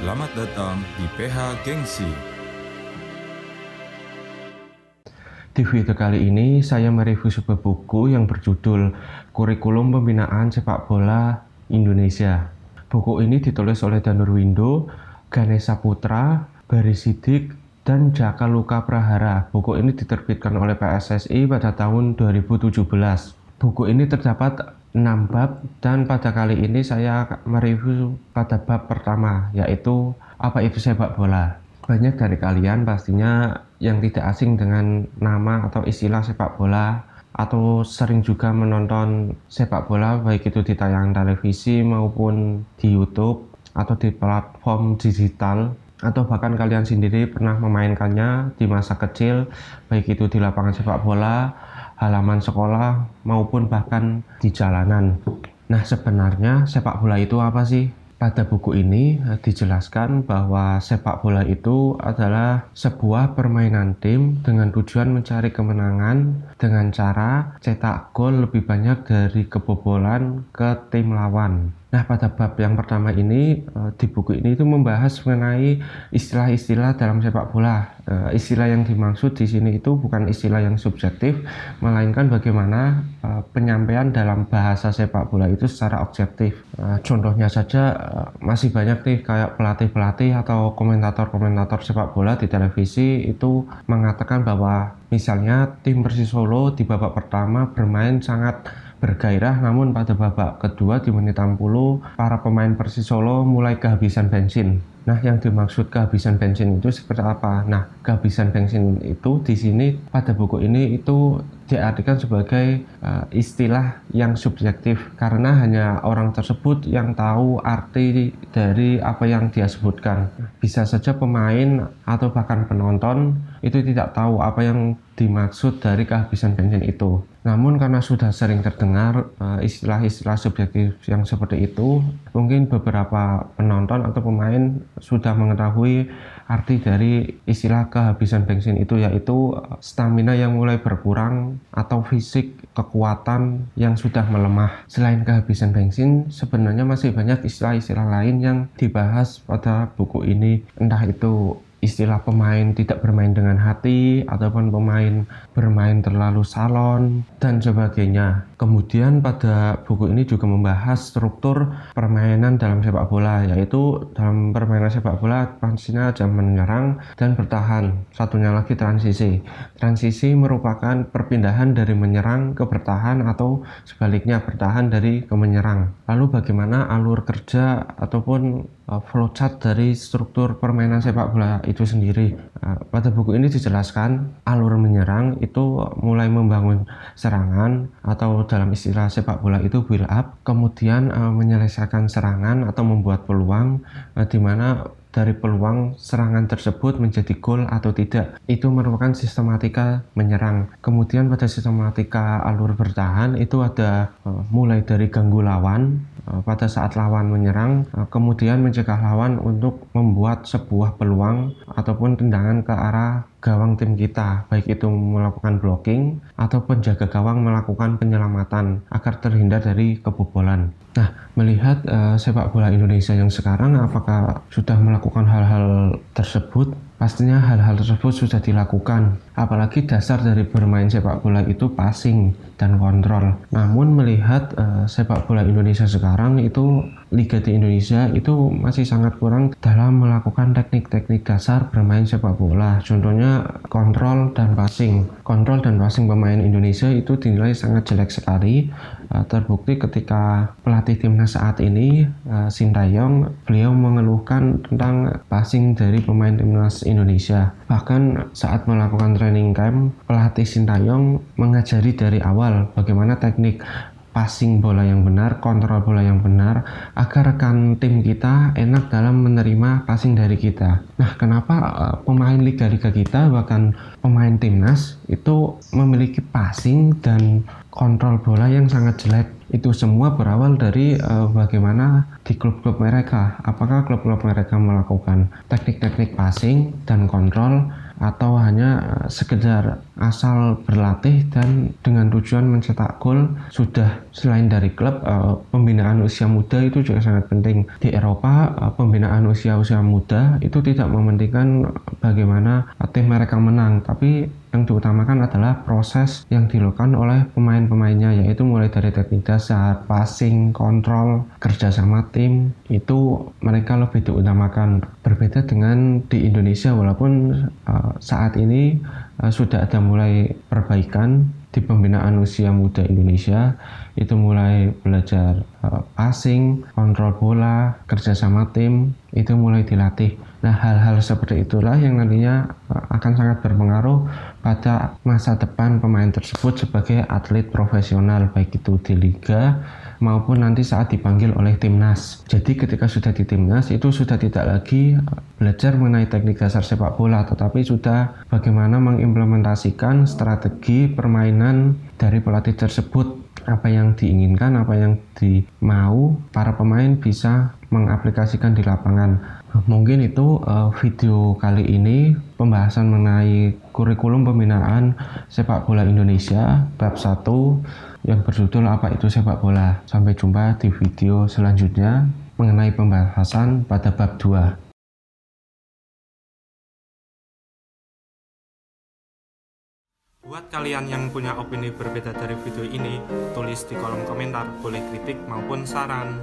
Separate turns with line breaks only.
Selamat datang di PH Gengsi.
Di video kali ini saya mereview sebuah buku yang berjudul Kurikulum Pembinaan Sepak Bola Indonesia. Buku ini ditulis oleh Danur Windo, Ganesha Putra, Bari Sidik, dan Jaka Luka Prahara. Buku ini diterbitkan oleh PSSI pada tahun 2017. Buku ini terdapat 6 bab dan pada kali ini saya mereview pada bab pertama, yaitu apa itu sepak bola. Banyak dari kalian pastinya yang tidak asing dengan nama atau istilah sepak bola atau sering juga menonton sepak bola baik itu di tayangan televisi maupun di YouTube atau di platform digital, atau bahkan kalian sendiri pernah memainkannya di masa kecil baik itu di lapangan sepak bola, halaman sekolah maupun bahkan di jalanan. Nah, sebenarnya sepak bola itu apa sih? Pada buku ini dijelaskan bahwa sepak bola itu adalah sebuah permainan tim dengan tujuan mencari kemenangan dengan cara cetak gol lebih banyak dari kebobolan ke tim lawan. Nah, pada bab yang pertama ini di buku ini itu membahas mengenai istilah-istilah dalam sepak bola. Istilah yang dimaksud di sini itu bukan istilah yang subjektif, melainkan bagaimana penyampaian dalam bahasa sepak bola itu secara objektif. Contohnya saja masih banyak nih kayak pelatih-pelatih atau komentator-komentator sepak bola di televisi itu mengatakan bahwa misalnya tim Persis Solo di babak pertama bermain sangat bergairah, namun pada babak kedua di menit 60 para pemain Persis Solo mulai kehabisan bensin. Nah, yang dimaksud kehabisan bensin itu seperti apa? Nah, kehabisan bensin itu di sini pada buku ini itu diartikan sebagai istilah yang subjektif karena hanya orang tersebut yang tahu arti dari apa yang dia sebutkan. Bisa saja pemain atau bahkan penonton itu tidak tahu apa yang dimaksud dari kehabisan bensin itu. Namun karena sudah sering terdengar istilah-istilah subjektif yang seperti itu, mungkin beberapa penonton atau pemain sudah mengetahui arti dari istilah kehabisan bensin itu, yaitu stamina yang mulai berkurang atau fisik kekuatan yang sudah melemah. Selain kehabisan bensin, sebenarnya masih banyak istilah-istilah lain yang dibahas pada buku ini, entah itu istilah pemain tidak bermain dengan hati ataupun pemain bermain terlalu salon dan sebagainya. Kemudian pada buku ini juga membahas struktur permainan dalam sepak bola, yaitu dalam permainan sepak bola pastinya ada menyerang dan bertahan. Satunya lagi transisi. Transisi merupakan perpindahan dari menyerang ke bertahan atau sebaliknya bertahan dari ke menyerang. Lalu bagaimana alur kerja ataupun flowchart dari struktur permainan sepak bola itu sendiri. Pada buku ini dijelaskan alur menyerang itu mulai membangun serangan atau dalam istilah sepak bola itu build up, kemudian menyelesaikan serangan atau membuat peluang, di mana dari peluang serangan tersebut menjadi gol atau tidak, itu merupakan sistematika menyerang. Kemudian pada sistematika alur bertahan itu ada mulai dari ganggu lawan pada saat lawan menyerang, kemudian mencegah lawan untuk membuat sebuah peluang ataupun tendangan ke arah gawang tim kita, baik itu melakukan blocking atau penjaga gawang melakukan penyelamatan agar terhindar dari kebobolan. Nah, melihat sepak bola Indonesia yang sekarang, apakah sudah melakukan hal-hal tersebut? Pastinya hal-hal tersebut sudah dilakukan, apalagi dasar dari bermain sepak bola itu passing dan kontrol. Namun melihat sepak bola Indonesia sekarang itu, liga di Indonesia itu masih sangat kurang dalam melakukan teknik-teknik dasar bermain sepak bola. Contohnya kontrol dan passing. Kontrol dan passing pemain Indonesia itu dinilai sangat jelek sekali. Terbukti ketika pelatih timnas saat ini, Sintayong, beliau mengeluhkan tentang passing dari pemain timnas Indonesia. Bahkan saat melakukan training camp, pelatih Sintayong mengajari dari awal bagaimana teknik passing bola yang benar, kontrol bola yang benar, agar rekan tim kita enak dalam menerima passing dari kita. Nah, kenapa pemain liga-liga kita, bahkan pemain timnas itu memiliki passing dan kontrol bola yang sangat jelek? Itu semua berawal dari bagaimana di klub-klub mereka. Apakah klub-klub mereka melakukan teknik-teknik passing dan kontrol, atau hanya sekedar asal berlatih dan dengan tujuan mencetak gol. Sudah selain dari klub, pembinaan usia muda itu juga sangat penting. Di Eropa, pembinaan usia muda itu tidak mementingkan bagaimana tim mereka menang, tapi yang diutamakan adalah proses yang dilakukan oleh pemain-pemainnya, yaitu mulai dari teknik dasar, passing, kontrol, kerja sama tim, itu mereka lebih diutamakan. Berbeda dengan di Indonesia, walaupun saat ini sudah ada mulai perbaikan di pembinaan usia muda Indonesia, itu mulai belajar passing, kontrol bola, kerja sama tim, itu mulai dilatih. Nah, hal-hal seperti itulah yang nantinya akan sangat berpengaruh pada masa depan pemain tersebut sebagai atlet profesional, baik itu di liga maupun nanti saat dipanggil oleh timnas. Jadi ketika sudah di timnas itu sudah tidak lagi belajar mengenai teknik dasar sepak bola, tetapi sudah bagaimana mengimplementasikan strategi permainan dari pelatih tersebut. Apa yang diinginkan, apa yang dimau para pemain bisa mengaplikasikan di lapangan. Mungkin itu video kali ini pembahasan mengenai kurikulum pembinaan sepak bola Indonesia bab 1 yang berjudul apa itu sepak bola. Sampai jumpa di video selanjutnya mengenai pembahasan pada bab 2.
Buat kalian yang punya opini berbeda dari video ini, tulis di kolom komentar, boleh kritik maupun saran.